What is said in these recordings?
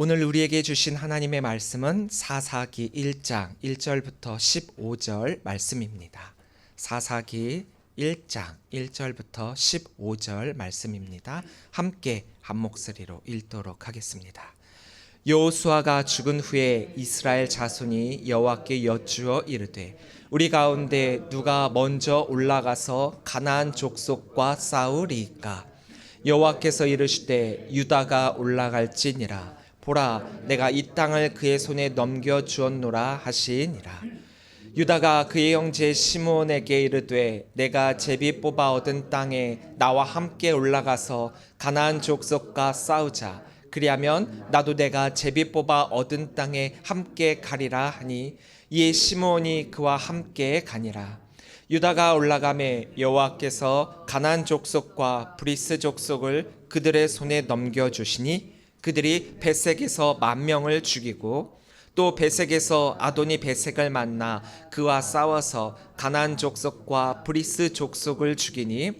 오늘 우리에게 주신 하나님의 말씀은 사사기 1장 1절부터 15절 말씀입니다. 사사기 1장 1절부터 15절 말씀입니다. 함께 한 목소리로 읽도록 하겠습니다. 여호수아가 죽은 후에 이스라엘 자손이 여호와께 여쭈어 이르되 우리 가운데 누가 먼저 올라가서 가나안 족속과 싸우리이까? 여호와께서 이르시되 유다가 올라갈지니라. 보라, 내가 이 땅을 그의 손에 넘겨 주었노라 하시니라. 유다가 그의 형제 시므온에게 이르되 내가 제비 뽑아 얻은 땅에 나와 함께 올라가서 가나안 족속과 싸우자. 그리하면 나도 내가 제비 뽑아 얻은 땅에 함께 가리라 하니 이에 시므온이 그와 함께 가니라. 유다가 올라가매 여호와께서 가나안 족속과 브리스 족속을 그들의 손에 넘겨 주시니 그들이 베색에서 10,000명을 죽이고 또 베색에서 아도니 베색을 만나 그와 싸워서 가나안 족속과 브리스 족속을 죽이니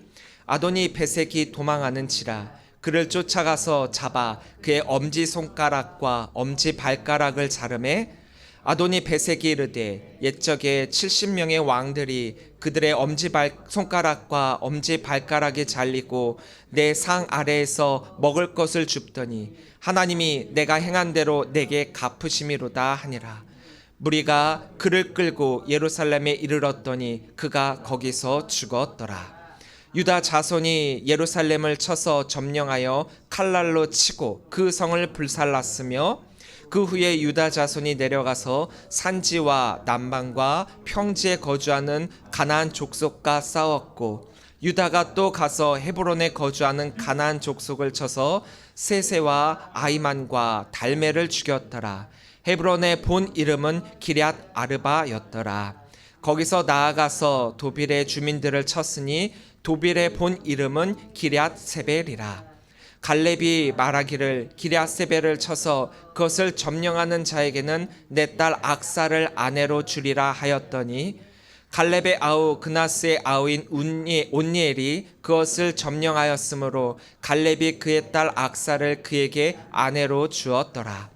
아도니 베색이 도망하는지라. 그를 쫓아가서 잡아 그의 엄지손가락과 엄지발가락을 자르매 아도니 베색이 이르되 옛적에 70명의 왕들이 그들의 엄지손가락과 엄지발가락이 잘리고 내 상 아래에서 먹을 것을 줍더니 하나님이 내가 행한 대로 내게 갚으심이로다 하니라. 무리가 그를 끌고 예루살렘에 이르렀더니 그가 거기서 죽었더라. 유다 자손이 예루살렘을 쳐서 점령하여 칼날로 치고 그 성을 불살랐으며 그 후에 유다 자손이 내려가서 산지와 남방과 평지에 거주하는 가나안 족속과 싸웠고 유다가 또 가서 헤브론에 거주하는 가나안 족속을 쳐서 세세와 아이만과 달메를 죽였더라. 헤브론의 본 이름은 기럇 아르바였더라. 거기서 나아가서 도빌의 주민들을 쳤으니 도빌의 본 이름은 기럇 세벨이라. 갈렙이 말하기를 기럇 세벨을 쳐서 그것을 점령하는 자에게는 내 딸 악사를 아내로 주리라 하였더니 갈렙의 아우 그나스의 아우인 온니엘이 그것을 점령하였으므로 갈렙이 그의 딸 악사를 그에게 아내로 주었더라.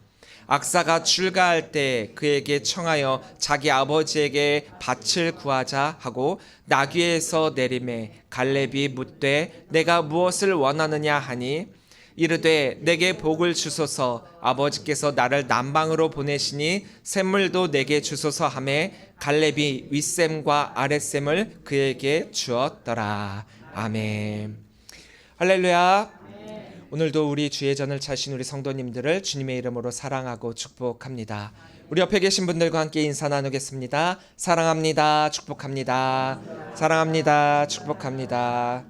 악사가 출가할 때 그에게 청하여 자기 아버지에게 밭을 구하자 하고 나귀에서 내리매 갈렙이 묻되 내가 무엇을 원하느냐 하니 이르되 내게 복을 주소서. 아버지께서 나를 남방으로 보내시니 샘물도 내게 주소서 하매 갈렙이 윗샘과 아랫샘을 그에게 주었더라. 아멘. 할렐루야. 오늘도 우리 주의 전을 차신 우리 성도님들을 주님의 이름으로 사랑하고 축복합니다. 우리 옆에 계신 분들과 함께 인사 나누겠습니다. 사랑합니다. 축복합니다. 사랑합니다. 축복합니다.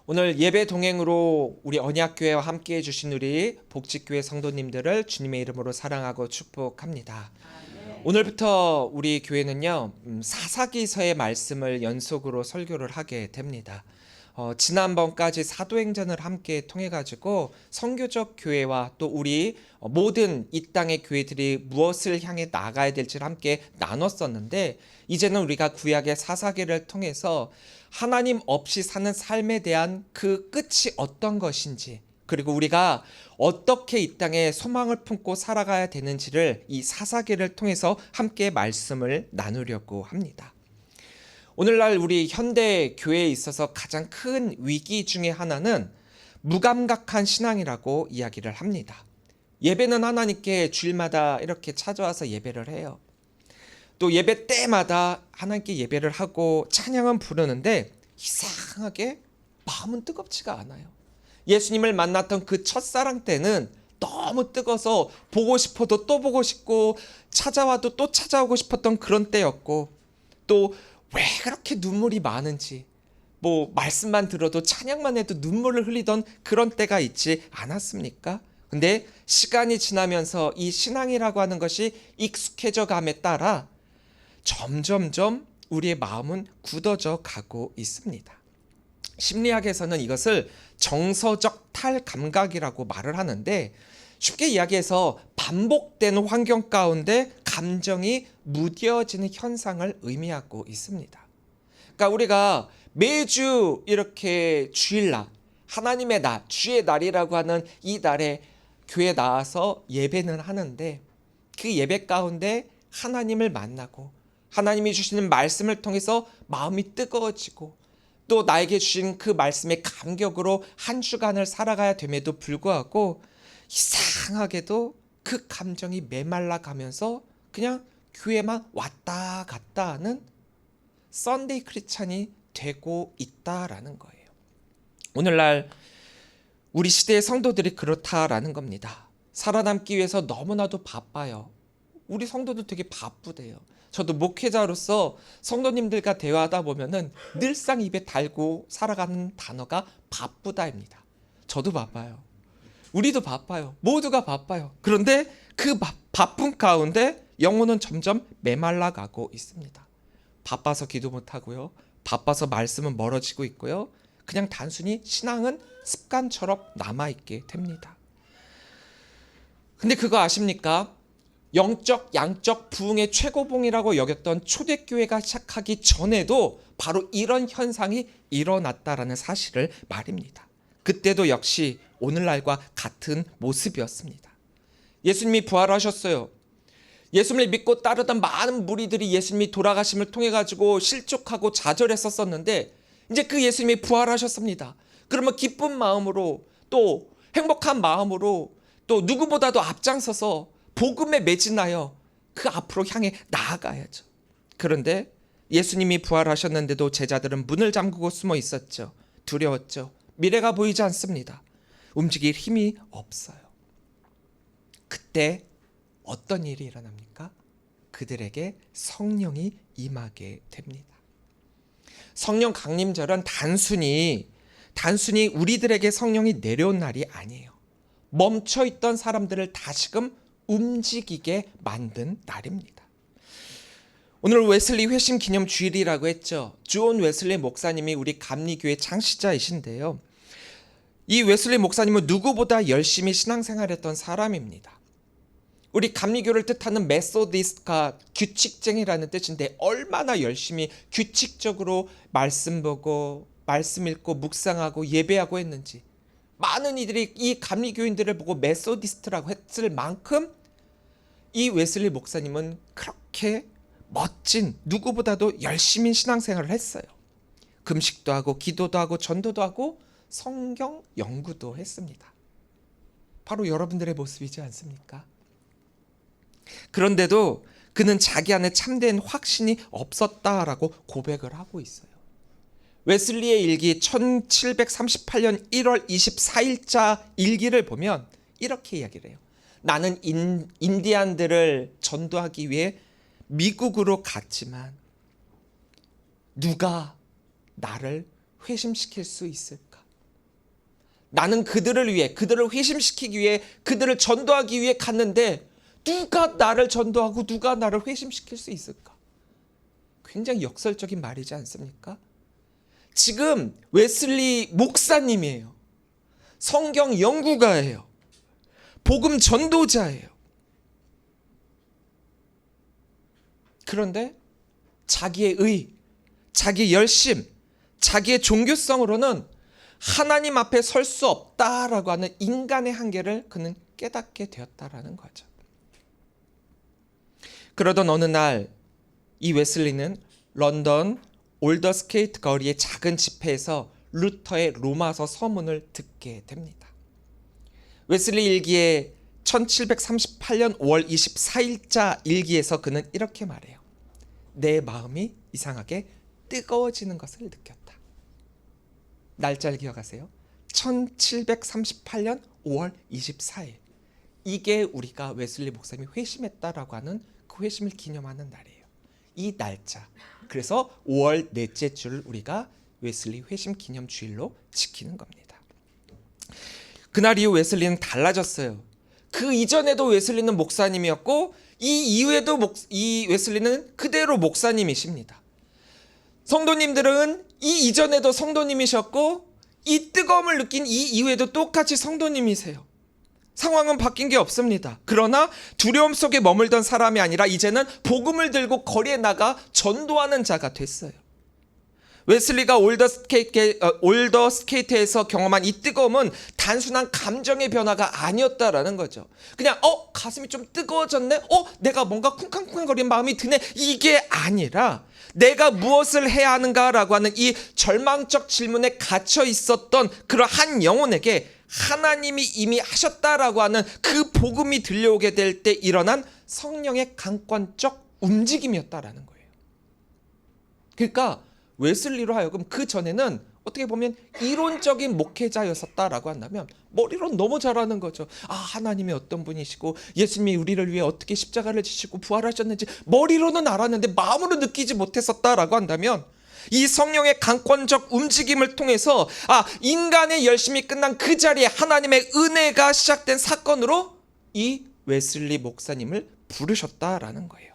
오늘 예배 동행으로 우리 언약교회와 함께 해주신 우리 복직교회 성도님들을 주님의 이름으로 사랑하고 축복합니다. 오늘부터 우리 교회는요 사사기서의 말씀을 연속으로 설교를 하게 됩니다. 지난번까지 사도행전을 함께 통해 가지고 선교적 교회와 또 우리 모든 이 땅의 교회들이 무엇을 향해 나가야 될지를 함께 나눴었는데 이제는 우리가 구약의 사사기를 통해서 하나님 없이 사는 삶에 대한 그 끝이 어떤 것인지 그리고 우리가 어떻게 이 땅에 소망을 품고 살아가야 되는지를 이 사사기를 통해서 함께 말씀을 나누려고 합니다. 오늘날 우리 현대 교회에 있어서 가장 큰 위기 중에 하나는 무감각한 신앙이라고 이야기를 합니다. 예배는 하나님께 주일마다 이렇게 찾아와서 예배를 해요. 또 예배 때마다 하나님께 예배를 하고 찬양은 부르는데 이상하게 마음은 뜨겁지가 않아요. 예수님을 만났던 그 첫사랑 때는 너무 뜨거워서 보고 싶어도 또 보고 싶고 찾아와도 또 찾아오고 싶었던 그런 때였고 또 왜 그렇게 눈물이 많은지 말씀만 들어도 찬양만 해도 눈물을 흘리던 그런 때가 있지 않았습니까? 근데 시간이 지나면서 이 신앙이라고 하는 것이 익숙해져 감에 따라 점점점 우리의 마음은 굳어져 가고 있습니다. 심리학에서는 이것을 정서적 탈감각이라고 말을 하는데 쉽게 이야기해서 반복되는 환경 가운데 감정이 무뎌지는 현상을 의미하고 있습니다. 그러니까 우리가 매주 이렇게 주일날 하나님의 날, 주의 날이라고 하는 이 날에 교회에 나와서 예배는 하는데 그 예배 가운데 하나님을 만나고 하나님이 주시는 말씀을 통해서 마음이 뜨거워지고 또 나에게 주신 그 말씀의 감격으로 한 주간을 살아가야 됨에도 불구하고 이상하게도 그 감정이 메말라 가면서 그냥 교회만 왔다 갔다 하는 썬데이 크리스찬이 되고 있다라는 거예요. 오늘날 우리 시대의 성도들이 그렇다라는 겁니다. 살아남기 위해서 너무나도 바빠요. 우리 성도들 되게 바쁘대요. 저도 목회자로서 성도님들과 대화하다 보면은 늘상 입에 달고 살아가는 단어가 바쁘다입니다. 저도 바빠요. 우리도 바빠요. 모두가 바빠요. 그런데 그 바쁜 가운데 영혼은 점점 메말라가고 있습니다. 바빠서 기도 못하고요. 바빠서 말씀은 멀어지고 있고요. 그냥 단순히 신앙은 습관처럼 남아있게 됩니다. 근데 그거 아십니까? 영적, 양적 부흥의 최고봉이라고 여겼던 초대교회가 시작하기 전에도 바로 이런 현상이 일어났다라는 사실을 말입니다. 그때도 역시 오늘날과 같은 모습이었습니다. 예수님이 부활하셨어요. 예수님을 믿고 따르던 많은 무리들이 예수님이 돌아가심을 통해 가지고 실족하고 좌절했었는데 이제 그 예수님이 부활하셨습니다. 그러면 기쁜 마음으로 또 행복한 마음으로 또 누구보다도 앞장서서 복음에 매진하여 그 앞으로 향해 나아가야죠. 그런데 예수님이 부활하셨는데도 제자들은 문을 잠그고 숨어 있었죠. 두려웠죠. 미래가 보이지 않습니다. 움직일 힘이 없어요. 그때 어떤 일이 일어납니까? 그들에게 성령이 임하게 됩니다. 성령 강림절은 단순히 우리들에게 성령이 내려온 날이 아니에요. 멈춰있던 사람들을 다시금 움직이게 만든 날입니다. 오늘 웨슬리 회심 기념 주일이라고 했죠. 존 웨슬리 목사님이 우리 감리교회 창시자이신데요. 이 웨슬리 목사님은 누구보다 열심히 신앙생활했던 사람입니다. 우리 감리교를 뜻하는 메소디스트가 규칙쟁이라는 뜻인데 얼마나 열심히 규칙적으로 말씀 보고 말씀 읽고 묵상하고 예배하고 했는지 많은 이들이 이 감리교인들을 보고 메소디스트라고 했을 만큼 이 웨슬리 목사님은 그렇게 멋진 누구보다도 열심히 신앙생활을 했어요. 금식도 하고 기도도 하고 전도도 하고 성경 연구도 했습니다. 바로 여러분들의 모습이지 않습니까? 그런데도 그는 자기 안에 참된 확신이 없었다라고 고백을 하고 있어요. 웨슬리의 일기 1738년 1월 24일자 일기를 보면 이렇게 이야기를 해요. 나는 인디안들을 전도하기 위해 미국으로 갔지만 누가 나를 회심시킬 수 있을까? 나는 그들을 회심시키기 위해 그들을 전도하기 위해 갔는데 누가 나를 전도하고 누가 나를 회심시킬 수 있을까? 굉장히 역설적인 말이지 않습니까? 지금 웨슬리 목사님이에요. 성경 연구가예요. 복음 전도자예요. 그런데 자기의 의, 자기의 열심, 자기의 종교성으로는 하나님 앞에 설 수 없다라고 하는 인간의 한계를 그는 깨닫게 되었다라는 거죠. 그러던 어느 날 이 웨슬리는 런던 올더스케이트 거리의 작은 집회에서 루터의 로마서 서문을 듣게 됩니다. 웨슬리 일기의 1738년 5월 24일자 일기에서 그는 이렇게 말해요. 내 마음이 이상하게 뜨거워지는 것을 느꼈다. 날짜를 기억하세요. 1738년 5월 24일. 이게 우리가 웨슬리 목사님이 회심했다라고 하는 그 회심을 기념하는 날이에요. 이 날짜. 그래서 5월 넷째 주를 우리가 웨슬리 회심 기념 주일로 지키는 겁니다. 그날 이후 웨슬리는 달라졌어요. 그 이전에도 웨슬리는 목사님이었고 이 이후에도 이 웨슬리는 그대로 목사님이십니다. 성도님들은 이 이전에도 성도님이셨고 이 뜨거움을 느낀 이 이후에도 똑같이 성도님이세요. 상황은 바뀐 게 없습니다. 그러나 두려움 속에 머물던 사람이 아니라 이제는 복음을 들고 거리에 나가 전도하는 자가 됐어요. 웨슬리가 올더 스케이트에서 경험한 이 뜨거움은 단순한 감정의 변화가 아니었다라는 거죠. 그냥 가슴이 좀 뜨거워졌네. 내가 뭔가 쿵쾅쿵쾅거리는 마음이 드네. 이게 아니라 내가 무엇을 해야 하는가라고 하는 이 절망적 질문에 갇혀 있었던 그러한 영혼에게 하나님이 이미 하셨다라고 하는 그 복음이 들려오게 될 때 일어난 성령의 강권적 움직임이었다라는 거예요. 그러니까 웨슬리로 하여금 그 전에는 어떻게 보면 이론적인 목회자였었다라고 한다면 머리로는 너무 잘하는 거죠. 하나님이 어떤 분이시고 예수님이 우리를 위해 어떻게 십자가를 지시고 부활하셨는지 머리로는 알았는데 마음으로 느끼지 못했었다라고 한다면 이 성령의 강권적 움직임을 통해서 인간의 열심이 끝난 그 자리에 하나님의 은혜가 시작된 사건으로 이 웨슬리 목사님을 부르셨다라는 거예요.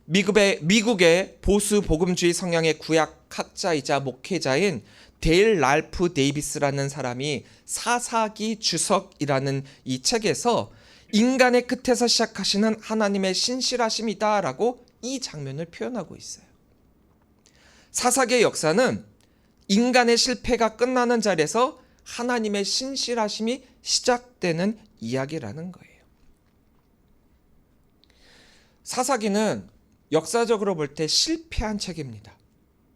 미국의 보수 복음주의 성향의 구약학자이자 목회자인 데일 랄프 데이비스라는 사람이 사사기 주석이라는 이 책에서 인간의 끝에서 시작하시는 하나님의 신실하심이다라고 이 장면을 표현하고 있어요. 사사기의 역사는 인간의 실패가 끝나는 자리에서 하나님의 신실하심이 시작되는 이야기라는 거예요. 사사기는 역사적으로 볼 때 실패한 책입니다.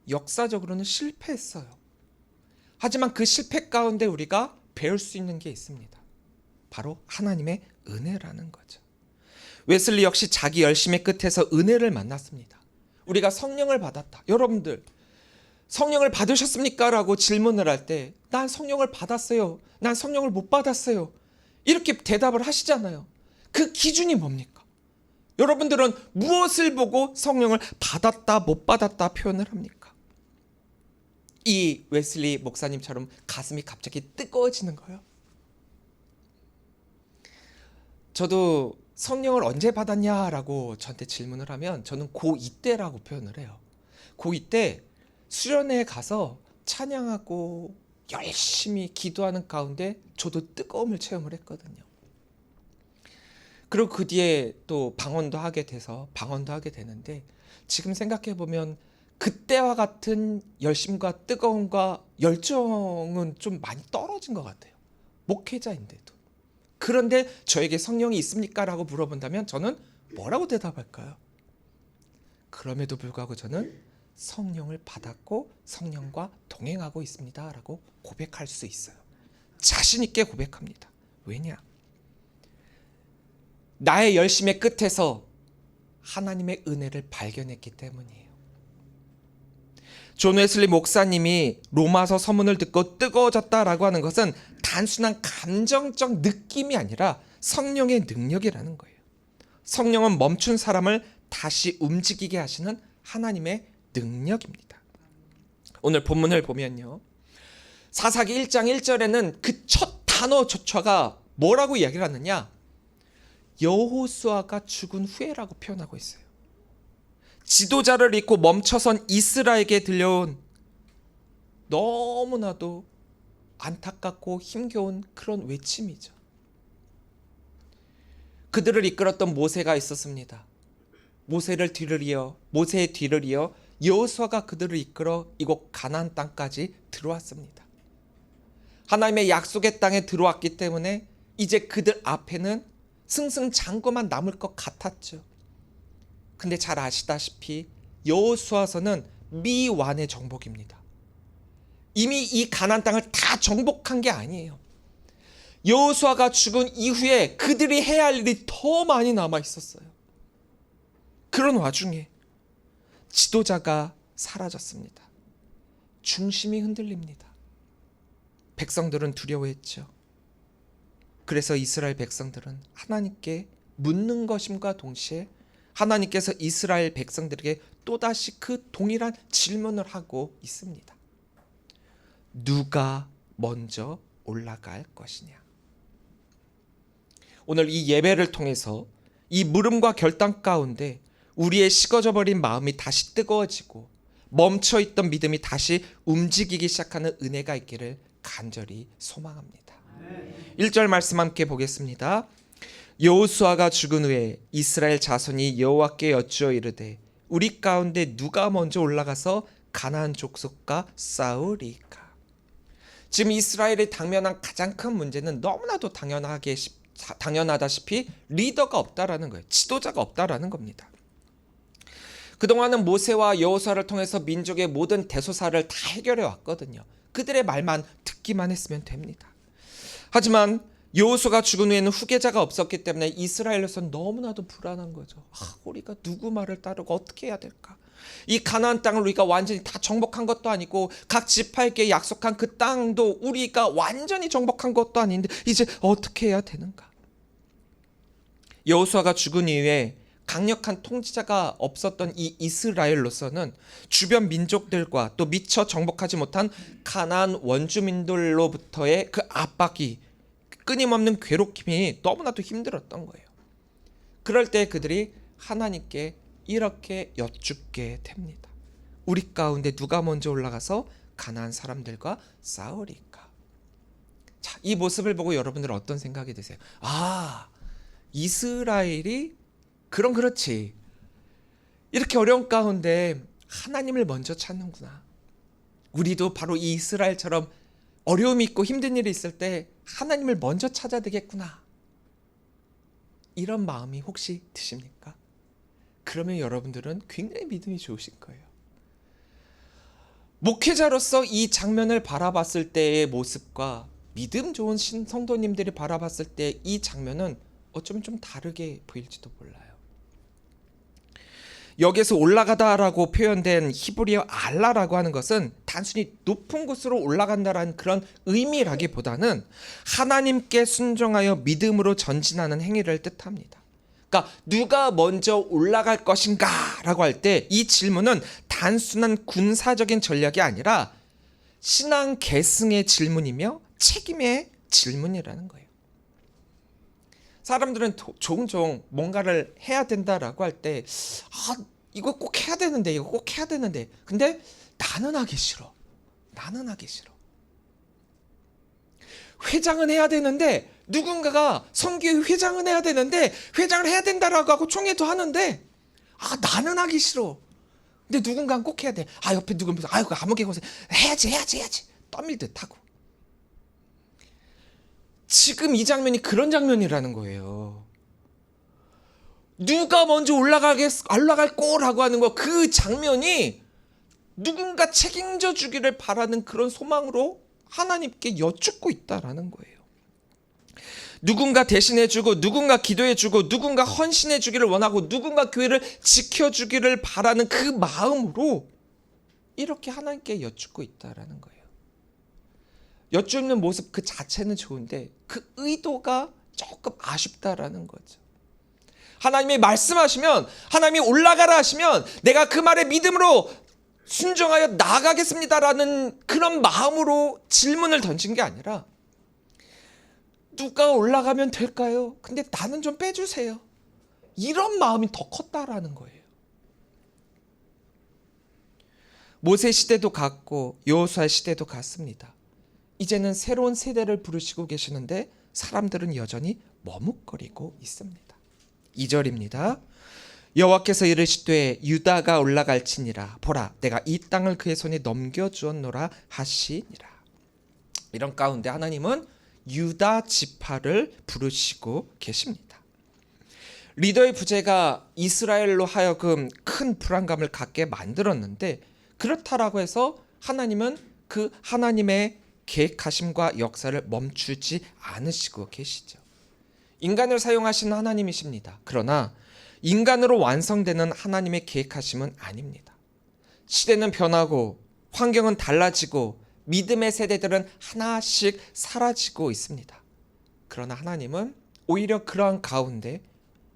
역사적으로는 실패했어요. 하지만 그 실패 가운데 우리가 배울 수 있는 게 있습니다. 바로 하나님의 은혜라는 거죠. 웨슬리 역시 자기 열심의 끝에서 은혜를 만났습니다. 우리가 성령을 받았다. 여러분들 성령을 받으셨습니까? 라고 질문을 할 때 난 성령을 받았어요. 난 성령을 못 받았어요. 이렇게 대답을 하시잖아요. 그 기준이 뭡니까? 여러분들은 무엇을 보고 성령을 받았다 못 받았다 표현을 합니까? 이 웨슬리 목사님처럼 가슴이 갑자기 뜨거워지는 거예요. 저도 성령을 언제 받았냐라고 저한테 질문을 하면 저는 고2 때라고 표현을 해요. 고2 때 수련회에 가서 찬양하고 열심히 기도하는 가운데 저도 뜨거움을 체험을 했거든요. 그리고 그 뒤에 또 방언도 하게 되는데 지금 생각해 보면 그때와 같은 열심과 뜨거움과 열정은 좀 많이 떨어진 것 같아요. 목회자인데도. 그런데 저에게 성령이 있습니까? 라고 물어본다면 저는 뭐라고 대답할까요? 그럼에도 불구하고 저는 성령을 받았고 성령과 동행하고 있습니다 라고 고백할 수 있어요. 자신 있게 고백합니다. 왜냐? 나의 열심의 끝에서 하나님의 은혜를 발견했기 때문이에요. 존 웨슬리 목사님이 로마서 서문을 듣고 뜨거워졌다라고 하는 것은 단순한 감정적 느낌이 아니라 성령의 능력이라는 거예요. 성령은 멈춘 사람을 다시 움직이게 하시는 하나님의 능력입니다. 오늘 본문을 보면요. 사사기 1장 1절에는 그 첫 단어조차가 뭐라고 이야기를 하느냐? 여호수아가 죽은 후에라고 표현하고 있어요. 지도자를 잃고 멈춰선 이스라엘에게 들려온 너무나도 안타깝고 힘겨운 그런 외침이죠. 그들을 이끌었던 모세가 있었습니다. 모세의 뒤를 이어 여호수아가 그들을 이끌어 이곳 가나안 땅까지 들어왔습니다. 하나님의 약속의 땅에 들어왔기 때문에 이제 그들 앞에는 승승장구만 남을 것 같았죠. 근데 잘 아시다시피 여호수아서는 미완의 정복입니다. 이미 이 가나안 땅을 다 정복한 게 아니에요. 여호수아가 죽은 이후에 그들이 해야 할 일이 더 많이 남아 있었어요. 그런 와중에 지도자가 사라졌습니다. 중심이 흔들립니다. 백성들은 두려워했죠. 그래서 이스라엘 백성들은 하나님께 묻는 것임과 동시에 하나님께서 이스라엘 백성들에게 또다시 그 동일한 질문을 하고 있습니다. 누가 먼저 올라갈 것이냐? 오늘 이 예배를 통해서 이 물음과 결단 가운데 우리의 식어져 버린 마음이 다시 뜨거워지고 멈춰있던 믿음이 다시 움직이기 시작하는 은혜가 있기를 간절히 소망합니다. 1절 말씀 함께 보겠습니다. 여호수아가 죽은 후에 이스라엘 자손이 여호와께 여쭈어 이르되 우리 가운데 누가 먼저 올라가서 가나안 족속과 싸우리까. 지금 이스라엘이 당면한 가장 큰 문제는 너무나도 당연하다시피 리더가 없다라는 거예요. 지도자가 없다라는 겁니다. 그동안은 모세와 여호수아를 통해서 민족의 모든 대소사를 다 해결해 왔거든요. 그들의 말만 듣기만 했으면 됩니다. 하지만 여호수아가 죽은 후에는 후계자가 없었기 때문에 이스라엘로서는 너무나도 불안한 거죠. 우리가 누구 말을 따르고 어떻게 해야 될까? 이 가나안 땅을 우리가 완전히 다 정복한 것도 아니고 각 지파에게 약속한 그 땅도 우리가 완전히 정복한 것도 아닌데 이제 어떻게 해야 되는가? 여호수아가 죽은 이후에 강력한 통치자가 없었던 이 이스라엘로서는 주변 민족들과 또 미처 정복하지 못한 가나안 원주민들로부터의 그 압박이, 끊임없는 괴롭힘이 너무나도 힘들었던 거예요. 그럴 때 그들이 하나님께 이렇게 여쭙게 됩니다. 우리 가운데 누가 먼저 올라가서 가나안 사람들과 싸우리까? 자, 이 모습을 보고 여러분들은 어떤 생각이 드세요? 이스라엘이 그렇지. 이렇게 어려운 가운데 하나님을 먼저 찾는구나. 우리도 바로 이 이스라엘처럼 어려움이 있고 힘든 일이 있을 때 하나님을 먼저 찾아야 되겠구나. 이런 마음이 혹시 드십니까? 그러면 여러분들은 굉장히 믿음이 좋으실 거예요. 목회자로서 이 장면을 바라봤을 때의 모습과 믿음 좋은 성도님들이 바라봤을 때 이 장면은 어쩌면 좀 다르게 보일지도 몰라요. 여기서 올라가다라고 표현된 히브리어 알라라고 하는 것은 단순히 높은 곳으로 올라간다라는 그런 의미라기보다는 하나님께 순종하여 믿음으로 전진하는 행위를 뜻합니다. 그러니까 누가 먼저 올라갈 것인가 라고 할 때 이 질문은 단순한 군사적인 전략이 아니라 신앙 계승의 질문이며 책임의 질문이라는 거예요. 사람들은 종종 뭔가를 해야 된다라고 할 때 이거 꼭 해야 되는데 이거 꼭 해야 되는데 근데 나는 하기 싫어. 회장은 해야 되는데 누군가가 선교회 회장은 해야 되는데 회장을 해야 된다라고 하고 총회도 하는데 나는 하기 싫어. 근데 누군가는 꼭 해야 돼. 옆에 누구는 아무개 고생 해야지 떠밀듯 하고. 지금 이 장면이 그런 장면이라는 거예요. 누가 먼저 올라갈 거라고 하는 거, 그 장면이 누군가 책임져 주기를 바라는 그런 소망으로 하나님께 여쭙고 있다라는 거예요. 누군가 대신해 주고 누군가 기도해 주고 누군가 헌신해 주기를 원하고 누군가 교회를 지켜 주기를 바라는 그 마음으로 이렇게 하나님께 여쭙고 있다라는 거예요. 여쭙는 모습 그 자체는 좋은데 그 의도가 조금 아쉽다라는 거죠. 하나님이 말씀하시면, 하나님이 올라가라 하시면 내가 그 말에 믿음으로 순종하여 나아가겠습니다라는 그런 마음으로 질문을 던진 게 아니라 누가 올라가면 될까요? 근데 나는 좀 빼주세요. 이런 마음이 더 컸다라는 거예요. 모세 시대도 갔고 여호수아 시대도 갔습니다. 이제는 새로운 세대를 부르시고 계시는데 사람들은 여전히 머뭇거리고 있습니다. 2절입니다. 여호와께서 이르시되 유다가 올라갈지니라 보라 내가 이 땅을 그의 손에 넘겨주었노라 하시니라. 이런 가운데 하나님은 유다 지파를 부르시고 계십니다. 리더의 부재가 이스라엘로 하여금 큰 불안감을 갖게 만들었는데 그렇다라고 해서 하나님은 그 하나님의 계획하심과 역사를 멈추지 않으시고 계시죠. 인간을 사용하시는 하나님이십니다. 그러나 인간으로 완성되는 하나님의 계획하심은 아닙니다. 시대는 변하고 환경은 달라지고 믿음의 세대들은 하나씩 사라지고 있습니다. 그러나 하나님은 오히려 그러한 가운데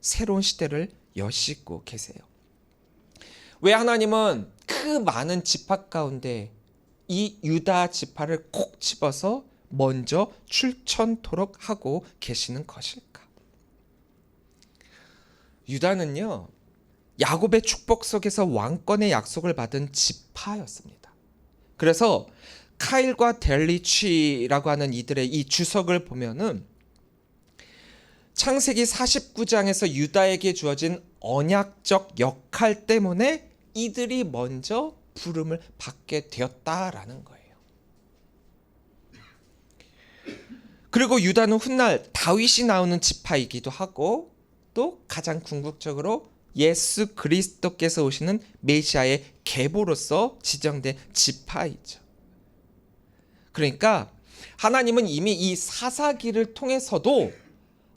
새로운 시대를 여시고 계세요. 왜 하나님은 그 많은 지파 가운데 이 유다 지파를 콕 집어서 먼저 출천토록 하고 계시는 것일까? 유다는요, 야곱의 축복 속에서 왕권의 약속을 받은 지파였습니다. 그래서 카일과 델리취라고 하는 이들의 이 주석을 보면은 창세기 49장에서 유다에게 주어진 언약적 역할 때문에 이들이 먼저 부름을 받게 되었다라는 거예요. 그리고 유다는 훗날 다윗이 나오는 지파이기도 하고 또 가장 궁극적으로 예수 그리스도께서 오시는 메시아의 계보로서 지정된 지파이죠. 그러니까 하나님은 이미 이 사사기를 통해서도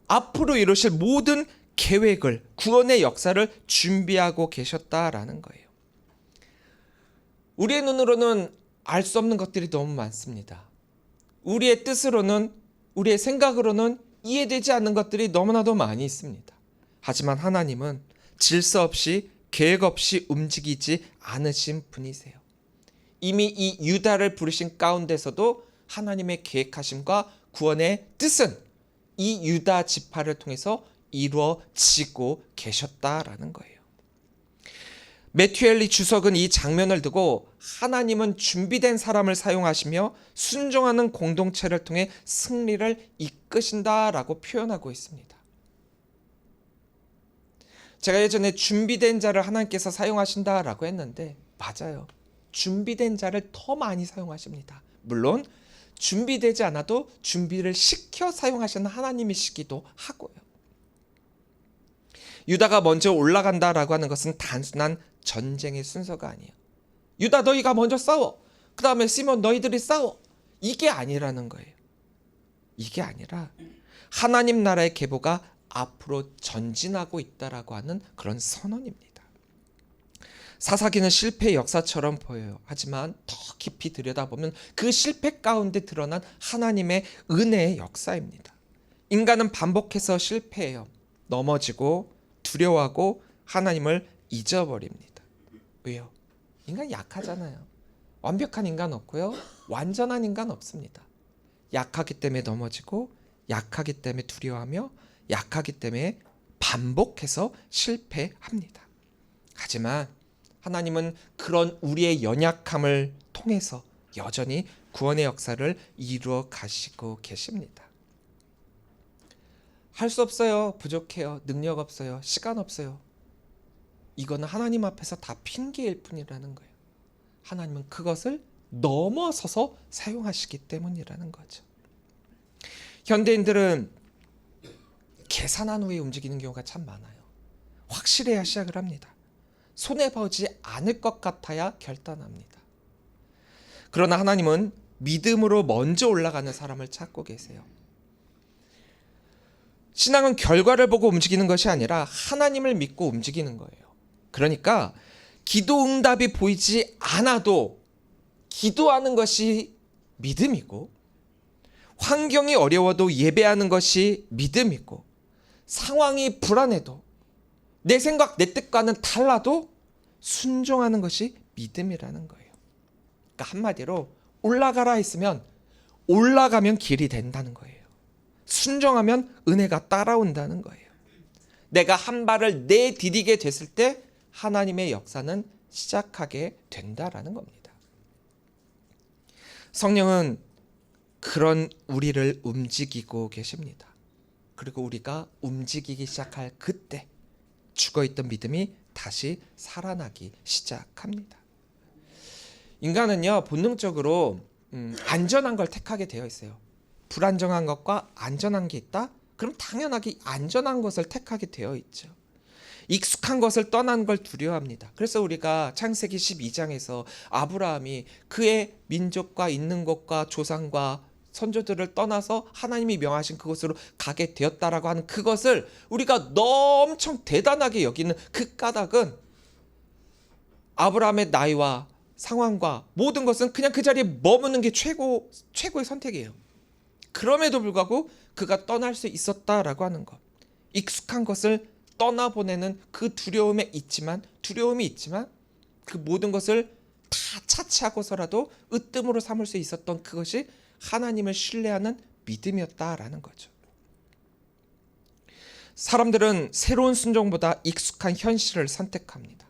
앞으로 이루실 모든 계획을, 구원의 역사를 준비하고 계셨다라는 거예요. 우리의 눈으로는 알 수 없는 것들이 너무 많습니다. 우리의 뜻으로는, 우리의 생각으로는 이해되지 않는 것들이 너무나도 많이 있습니다. 하지만 하나님은 질서 없이 계획 없이 움직이지 않으신 분이세요. 이미 이 유다를 부르신 가운데서도 하나님의 계획하심과 구원의 뜻은 이 유다 지파를 통해서 이루어지고 계셨다라는 거예요. 매튜 헨리 주석은 이 장면을 두고 하나님은 준비된 사람을 사용하시며 순종하는 공동체를 통해 승리를 이끄신다라고 표현하고 있습니다. 제가 예전에 준비된 자를 하나님께서 사용하신다라고 했는데 맞아요. 준비된 자를 더 많이 사용하십니다. 물론 준비되지 않아도 준비를 시켜 사용하시는 하나님이시기도 하고요. 유다가 먼저 올라간다라고 하는 것은 단순한 전쟁의 순서가 아니에요. 유다 너희가 먼저 싸워. 그 다음에 시몬 너희들이 싸워. 이게 아니라는 거예요. 이게 아니라 하나님 나라의 계보가 앞으로 전진하고 있다라고 하는 그런 선언입니다. 사사기는 실패의 역사처럼 보여요. 하지만 더 깊이 들여다보면 그 실패 가운데 드러난 하나님의 은혜의 역사입니다. 인간은 반복해서 실패해요. 넘어지고 두려워하고 하나님을 잊어버립니다. 왜요? 인간 약하잖아요. 완벽한 인간 없고요. 완전한 인간 없습니다. 약하기 때문에 넘어지고 약하기 때문에 두려워하며 약하기 때문에 반복해서 실패합니다. 하지만 하나님은 그런 우리의 연약함을 통해서 여전히 구원의 역사를 이루어 가시고 계십니다. 할 수 없어요. 부족해요. 능력 없어요. 시간 없어요. 이거는 하나님 앞에서 다 핑계일 뿐이라는 거예요. 하나님은 그것을 넘어서서 사용하시기 때문이라는 거죠. 현대인들은 계산한 후에 움직이는 경우가 참 많아요. 확실해야 시작을 합니다. 손해보지 않을 것 같아야 결단합니다. 그러나 하나님은 믿음으로 먼저 올라가는 사람을 찾고 계세요. 신앙은 결과를 보고 움직이는 것이 아니라 하나님을 믿고 움직이는 거예요. 그러니까 기도 응답이 보이지 않아도 기도하는 것이 믿음이고, 환경이 어려워도 예배하는 것이 믿음이고, 상황이 불안해도 내 생각 내 뜻과는 달라도 순종하는 것이 믿음이라는 거예요. 그러니까 한마디로 올라가라 했으면 올라가면 길이 된다는 거예요. 순종하면 은혜가 따라온다는 거예요. 내가 한 발을 내디디게 됐을 때 하나님의 역사는 시작하게 된다라는 겁니다. 성령은 그런 우리를 움직이고 계십니다. 그리고 우리가 움직이기 시작할 그때 죽어있던 믿음이 다시 살아나기 시작합니다. 인간은요, 본능적으로 안전한 걸 택하게 되어 있어요. 불안정한 것과 안전한 게 있다? 그럼 당연하게 안전한 것을 택하게 되어 있죠. 익숙한 것을 떠난 걸 두려워합니다. 그래서 우리가 창세기 12장에서 아브라함이 그의 민족과 있는 곳과 조상과 선조들을 떠나서 하나님이 명하신 그곳으로 가게 되었다라고 하는 그것을 우리가 엄청 대단하게 여기는 그 까닭은 아브라함의 나이와 상황과 모든 것은 그냥 그 자리에 머무는 게 최고의 선택이에요. 그럼에도 불구하고 그가 떠날 수 있었다라고 하는 것. 익숙한 것을 떠나보내는 그 두려움이 있지만 그 모든 것을 다 차치하고서라도 으뜸으로 삼을 수 있었던 그것이 하나님을 신뢰하는 믿음이었다라는 거죠. 사람들은 새로운 순종보다 익숙한 현실을 선택합니다.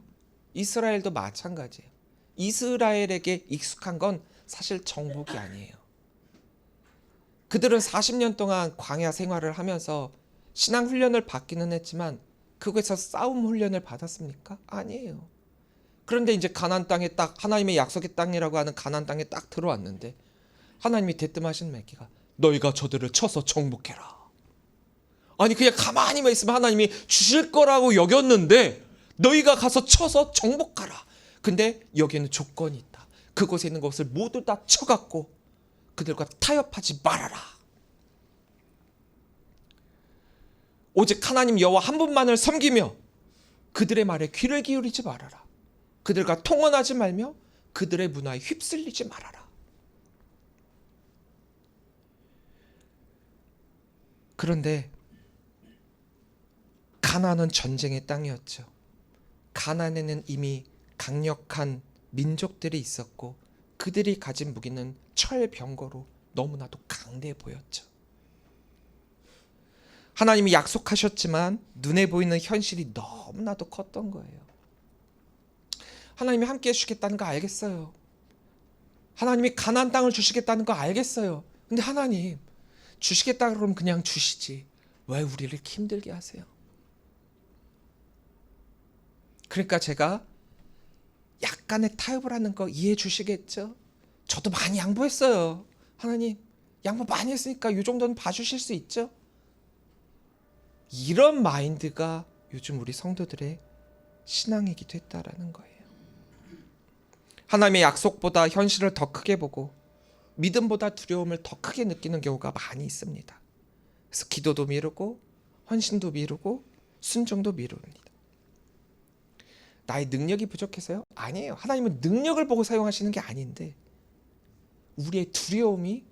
이스라엘도 마찬가지예요. 이스라엘에게 익숙한 건 사실 정복이 아니에요. 그들은 40년 동안 광야 생활을 하면서 신앙 훈련을 받기는 했지만 그곳에서 싸움 훈련을 받았습니까? 아니에요. 그런데 이제 가나안 땅에 딱 하나님의 약속의 땅이라고 하는 가나안 땅에 딱 들어왔는데 하나님이 대뜸하신 말기가 너희가 저들을 쳐서 정복해라. 아니 그냥 가만히만 있으면 하나님이 주실 거라고 여겼는데 너희가 가서 쳐서 정복하라. 근데 여기에는 조건이 있다. 그곳에 있는 것을 모두 다 쳐갖고 그들과 타협하지 말아라. 오직 하나님 여호와 한 분만을 섬기며 그들의 말에 귀를 기울이지 말아라. 그들과 통언하지 말며 그들의 문화에 휩쓸리지 말아라. 그런데 가나안은 전쟁의 땅이었죠. 가나안에는 이미 강력한 민족들이 있었고 그들이 가진 무기는 철병거로 너무나도 강대해 보였죠. 하나님이 약속하셨지만 눈에 보이는 현실이 너무나도 컸던 거예요. 하나님이 함께 해주시겠다는 거 알겠어요. 하나님이 가나안 땅을 주시겠다는 거 알겠어요. 근데 하나님 주시겠다 그러면 그냥 주시지 왜 우리를 힘들게 하세요? 그러니까 제가 약간의 타협을 하는 거 이해해 주시겠죠? 저도 많이 양보했어요. 하나님 양보 많이 했으니까 이 정도는 봐주실 수 있죠? 이런 마인드가 요즘 우리 성도들의 신앙이기도 했다라는 거예요. 하나님의 약속보다 현실을 더 크게 보고 믿음보다 두려움을 더 크게 느끼는 경우가 많이 있습니다. 그래서 기도도 미루고 헌신도 미루고 순종도 미룹니다. 나의 능력이 부족해서요? 아니에요. 하나님은 능력을 보고 사용하시는 게 아닌데 우리의 두려움이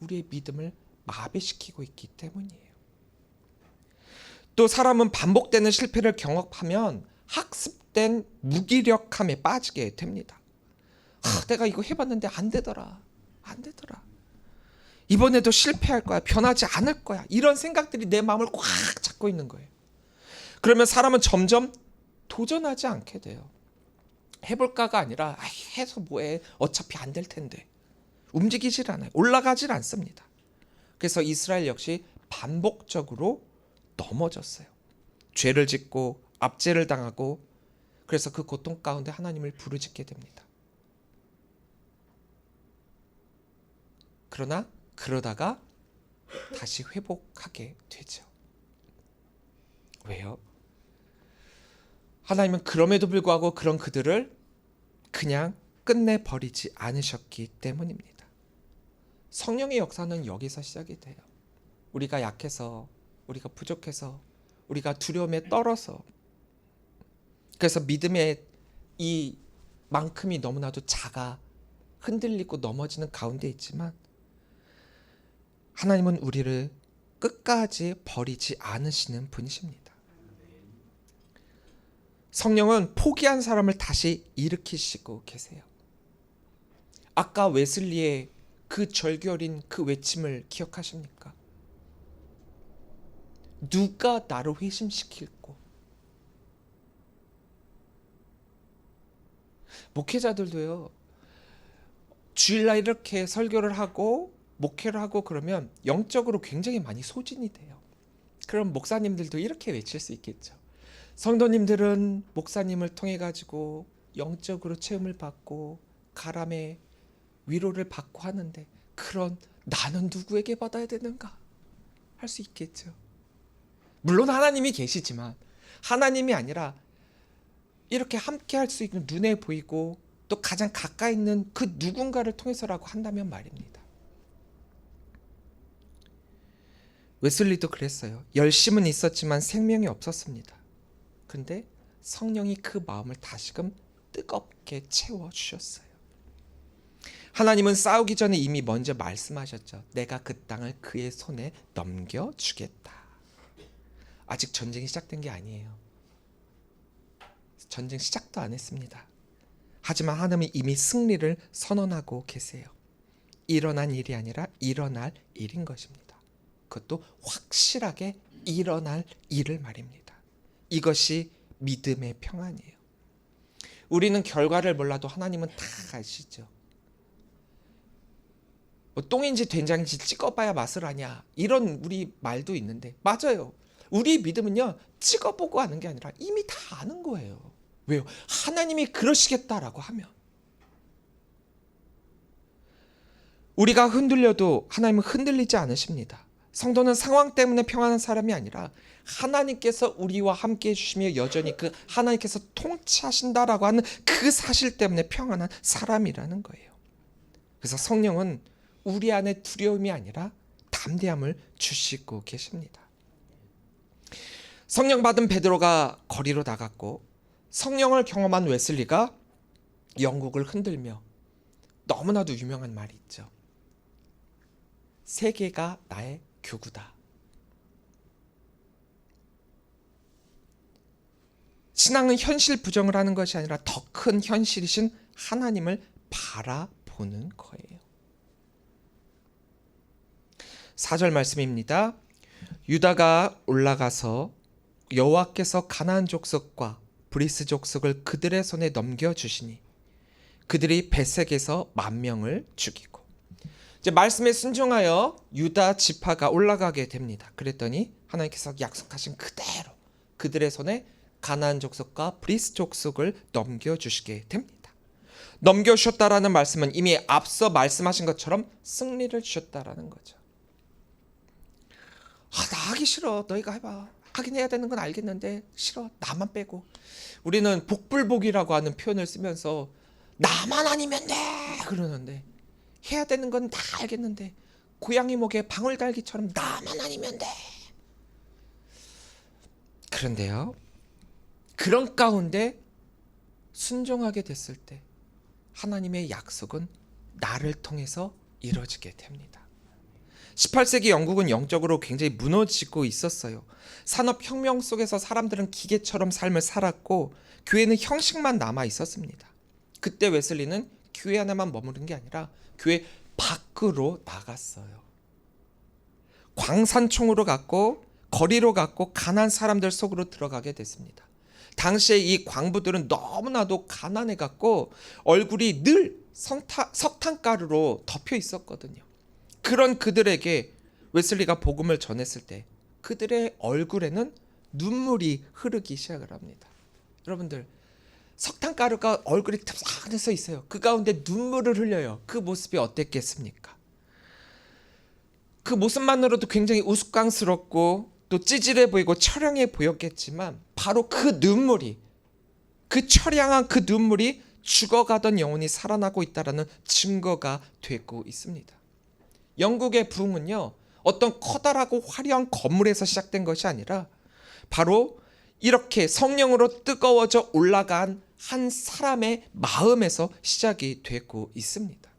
우리의 믿음을 마비시키고 있기 때문이에요. 또 사람은 반복되는 실패를 경험하면 학습된 무기력함에 빠지게 됩니다. 내가 이거 해봤는데 안 되더라. 이번에도 실패할 거야. 변하지 않을 거야. 이런 생각들이 내 마음을 꽉 잡고 있는 거예요. 그러면 사람은 점점 도전하지 않게 돼요. 해볼까가 아니라 해서 뭐해. 어차피 안 될 텐데. 움직이질 않아요. 올라가질 않습니다. 그래서 이스라엘 역시 반복적으로 넘어졌어요. 죄를 짓고 압제를 당하고 그래서 그 고통 가운데 하나님을 부르짖게 됩니다. 그러다가 다시 회복하게 되죠. 왜요? 하나님은 그럼에도 불구하고 그런 그들을 그냥 끝내버리지 않으셨기 때문입니다. 성령의 역사는 여기서 시작이 돼요. 우리가 약해서, 우리가 부족해서, 우리가 두려움에 떨어서 그래서 믿음의 이 만큼이 너무나도 작아 흔들리고 넘어지는 가운데 있지만 하나님은 우리를 끝까지 버리지 않으시는 분이십니다. 성령은 포기한 사람을 다시 일으키시고 계세요. 아까 웨슬리의 그 절규어린 그 외침을 기억하십니까? 누가 나를 회심시킬꼬? 목회자들도요. 주일날 이렇게 설교를 하고 목회를 하고 그러면 영적으로 굉장히 많이 소진이 돼요. 그럼 목사님들도 이렇게 외칠 수 있겠죠. 성도님들은 목사님을 통해 가지고 영적으로 체험을 받고 가람의 위로를 받고 하는데 그런 나는 누구에게 받아야 되는가? 할 수 있겠죠. 물론 하나님이 계시지만 하나님이 아니라 이렇게 함께 할 수 있는 눈에 보이고 또 가장 가까이 있는 그 누군가를 통해서라고 한다면 말입니다. 웨슬리도 그랬어요. 열심은 있었지만 생명이 없었습니다. 근데 성령이 그 마음을 다시금 뜨겁게 채워주셨어요. 하나님은 싸우기 전에 이미 먼저 말씀하셨죠. 내가 그 땅을 그의 손에 넘겨주겠다. 아직 전쟁이 시작된 게 아니에요. 전쟁 시작도 안 했습니다. 하지만 하나님은 이미 승리를 선언하고 계세요. 일어난 일이 아니라 일어날 일인 것입니다. 그것도 확실하게 일어날 일을 말입니다. 이것이 믿음의 평안이에요. 우리는 결과를 몰라도 하나님은 다 아시죠. 뭐 똥인지 된장인지 찍어봐야 맛을 아냐 이런 우리 말도 있는데 맞아요. 우리 믿음은요 찍어보고 하는 게 아니라 이미 다 아는 거예요. 왜요? 하나님이 그러시겠다라고 하면. 우리가 흔들려도 하나님은 흔들리지 않으십니다. 성도는 상황 때문에 평안한 사람이 아니라 하나님께서 우리와 함께 해주시며 여전히 그 하나님께서 통치하신다라고 하는 그 사실 때문에 평안한 사람이라는 거예요. 그래서 성령은 우리 안에 두려움이 아니라 담대함을 주시고 계십니다. 성령 받은 베드로가 거리로 나갔고 성령을 경험한 웨슬리가 영국을 흔들며 너무나도 유명한 말이 있죠. 세계가 나의 교구다. 신앙은 현실 부정을 하는 것이 아니라 더 큰 현실이신 하나님을 바라보는 거예요. 4절 말씀입니다. 유다가 올라가서 여호와께서 가나안 족속과 브리스 족속을 그들의 손에 넘겨주시니 그들이 베색에서 10,000명을 죽이고. 이제 말씀에 순종하여 유다 지파가 올라가게 됩니다. 그랬더니 하나님께서 약속하신 그대로 그들의 손에 가나안 족속과 브리스 족속을 넘겨주시게 됩니다. 넘겨주셨다라는 말씀은 이미 앞서 말씀하신 것처럼 승리를 주셨다라는 거죠. 나 하기 싫어. 너희가 해봐. 하긴 해야 되는 건 알겠는데 싫어. 나만 빼고. 우리는 복불복이라고 하는 표현을 쓰면서 나만 아니면 돼 그러는데, 해야 되는 건 다 알겠는데 고양이 목에 방울달기처럼 나만 아니면 돼. 그런데요, 그런 가운데 순종하게 됐을 때 하나님의 약속은 나를 통해서 이루어지게 됩니다. 18세기 영국은 영적으로 굉장히 무너지고 있었어요. 산업혁명 속에서 사람들은 기계처럼 삶을 살았고 교회는 형식만 남아 있었습니다. 그때 웨슬리는 교회 안에만 머무른 게 아니라 교회 밖으로 나갔어요. 광산총으로 갔고 거리로 갔고 가난한 사람들 속으로 들어가게 됐습니다. 당시에 이 광부들은 너무나도 가난해 갔고 얼굴이 늘 석탄가루로 덮여 있었거든요. 그런 그들에게 웨슬리가 복음을 전했을 때 그들의 얼굴에는 눈물이 흐르기 시작을 합니다. 여러분들, 석탄가루가 얼굴에 tab작해서 있어요. 그 가운데 눈물을 흘려요. 그 모습이 어땠겠습니까? 그 모습만으로도 굉장히 우스꽝스럽고 또 찌질해 보이고 처량해 보였겠지만 바로 그 눈물이, 그 처량한 그 눈물이 죽어가던 영혼이 살아나고 있다는 증거가 되고 있습니다. 영국의 부흥은요, 어떤 커다랗고 화려한 건물에서 시작된 것이 아니라 바로 이렇게 성령으로 뜨거워져 올라간 한 사람의 마음에서 시작이 되고 있습니다.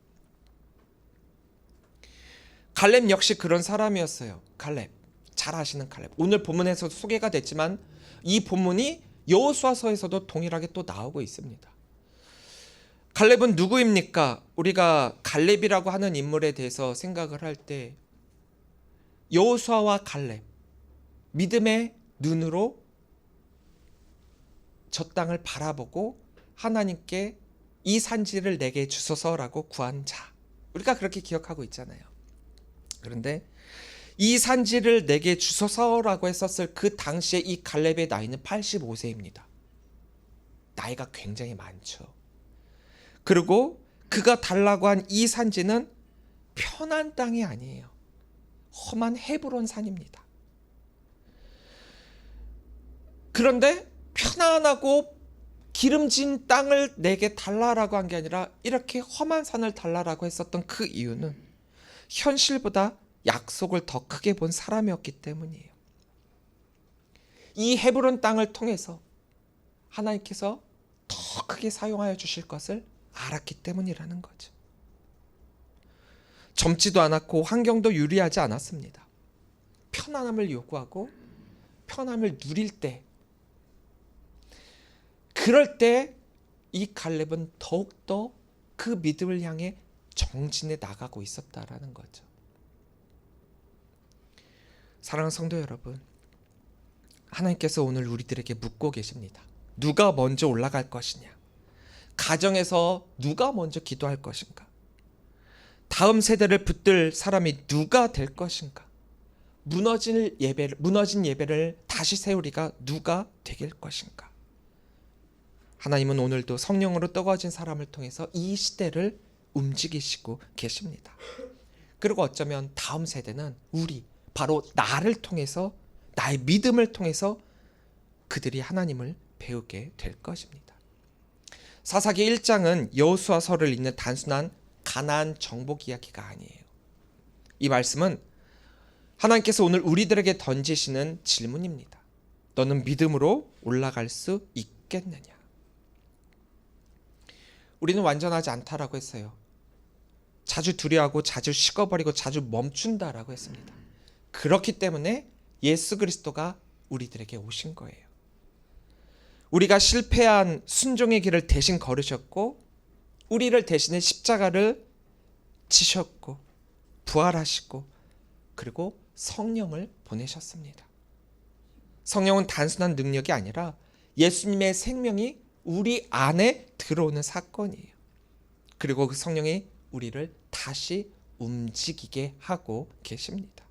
갈렙 역시 그런 사람이었어요. 갈렙, 잘 아시는 갈렙. 오늘 본문에서도 소개가 됐지만 이 본문이 여호수아서에서도 동일하게 또 나오고 있습니다. 갈렙은 누구입니까? 우리가 갈렙이라고 하는 인물에 대해서 생각을 할 때 여호수아와 갈렙, 믿음의 눈으로 저 땅을 바라보고 하나님께 이 산지를 내게 주소서라고 구한 자, 우리가 그렇게 기억하고 있잖아요. 그런데 이 산지를 내게 주소서라고 했었을 그 당시에 이 갈렙의 나이는 85세입니다. 나이가 굉장히 많죠. 그리고 그가 달라고 한 이 산지는 편한 땅이 아니에요. 험한 헤브론 산입니다. 그런데 편안하고 기름진 땅을 내게 달라라고 한 게 아니라 이렇게 험한 산을 달라라고 했었던 그 이유는 현실보다 약속을 더 크게 본 사람이었기 때문이에요. 이 헤브론 땅을 통해서 하나님께서 더 크게 사용하여 주실 것을 알았기 때문이라는 거죠. 젊지도 않았고 환경도 유리하지 않았습니다. 편안함을 요구하고 편함을 누릴 때, 그럴 때 이 갈렙은 더욱더 그 믿음을 향해 정진해 나가고 있었다라는 거죠. 사랑하는 성도 여러분, 하나님께서 오늘 우리들에게 묻고 계십니다. 누가 먼저 올라갈 것이냐? 가정에서 누가 먼저 기도할 것인가? 다음 세대를 붙들 사람이 누가 될 것인가? 무너진 예배를 다시 세우리가 누가 되길 것인가? 하나님은 오늘도 성령으로 뜨거워진 사람을 통해서 이 시대를 움직이시고 계십니다. 그리고 어쩌면 다음 세대는 우리, 바로 나를 통해서, 나의 믿음을 통해서 그들이 하나님을 배우게 될 것입니다. 사사기 1장은 여호수아서를 잇는 단순한 가나안 정복 이야기가 아니에요. 이 말씀은 하나님께서 오늘 우리들에게 던지시는 질문입니다. 너는 믿음으로 올라갈 수 있겠느냐? 우리는 완전하지 않다라고 했어요. 자주 두려워하고 자주 식어버리고 자주 멈춘다라고 했습니다. 그렇기 때문에 예수 그리스도가 우리들에게 오신 거예요. 우리가 실패한 순종의 길을 대신 걸으셨고 우리를 대신해 십자가를 지셨고 부활하시고 그리고 성령을 보내셨습니다. 성령은 단순한 능력이 아니라 예수님의 생명이 우리 안에 들어오는 사건이에요. 그리고 그 성령이 우리를 다시 움직이게 하고 계십니다.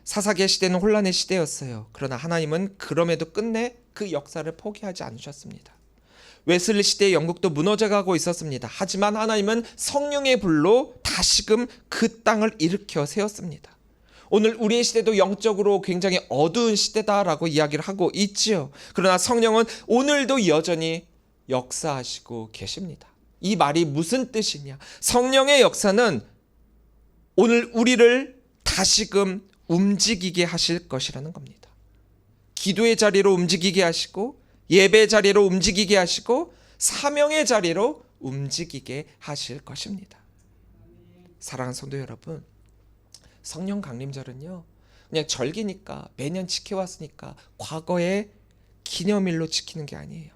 사사기의 시대는 혼란의 시대였어요. 그러나 하나님은 그럼에도 끝내 그 역사를 포기하지 않으셨습니다. 웨슬리 시대의 영국도 무너져가고 있었습니다. 하지만 하나님은 성령의 불로 다시금 그 땅을 일으켜 세웠습니다. 오늘 우리의 시대도 영적으로 굉장히 어두운 시대다라고 이야기를 하고 있지요. 그러나 성령은 오늘도 여전히 역사하시고 계십니다. 이 말이 무슨 뜻이냐? 성령의 역사는 오늘 우리를 다시금 움직이게 하실 것이라는 겁니다. 기도의 자리로 움직이게 하시고 예배의 자리로 움직이게 하시고 사명의 자리로 움직이게 하실 것입니다. 사랑하는 성도 여러분, 성령 강림절은요 그냥 절기니까 매년 지켜왔으니까 과거의 기념일로 지키는 게 아니에요.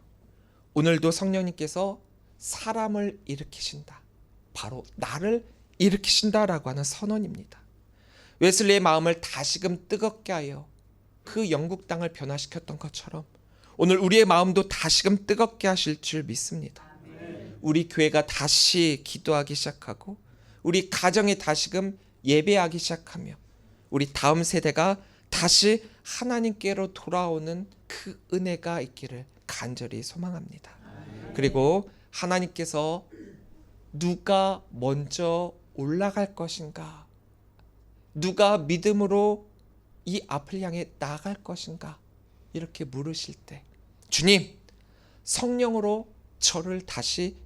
오늘도 성령님께서 사람을 일으키신다, 바로 나를 일으키신다라고 하는 선언입니다. 웨슬리의 마음을 다시금 뜨겁게 하여 그 영국 땅을 변화시켰던 것처럼 오늘 우리의 마음도 다시금 뜨겁게 하실 줄 믿습니다. 우리 교회가 다시 기도하기 시작하고 우리 가정이 다시금 예배하기 시작하며 우리 다음 세대가 다시 하나님께로 돌아오는 그 은혜가 있기를 간절히 소망합니다. 그리고 하나님께서 누가 먼저 올라갈 것인가, 누가 믿음으로 이 앞을 향해 나아갈 것인가 이렇게 물으실 때 주님, 성령으로 저를 다시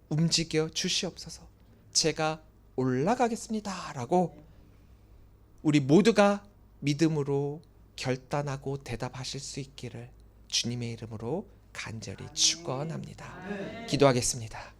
움직여 주시옵소서, 제가 올라가겠습니다 라고 우리 모두가 믿음으로 결단하고 대답하실 수 있기를 주님의 이름으로 간절히 축원합니다. 기도하겠습니다.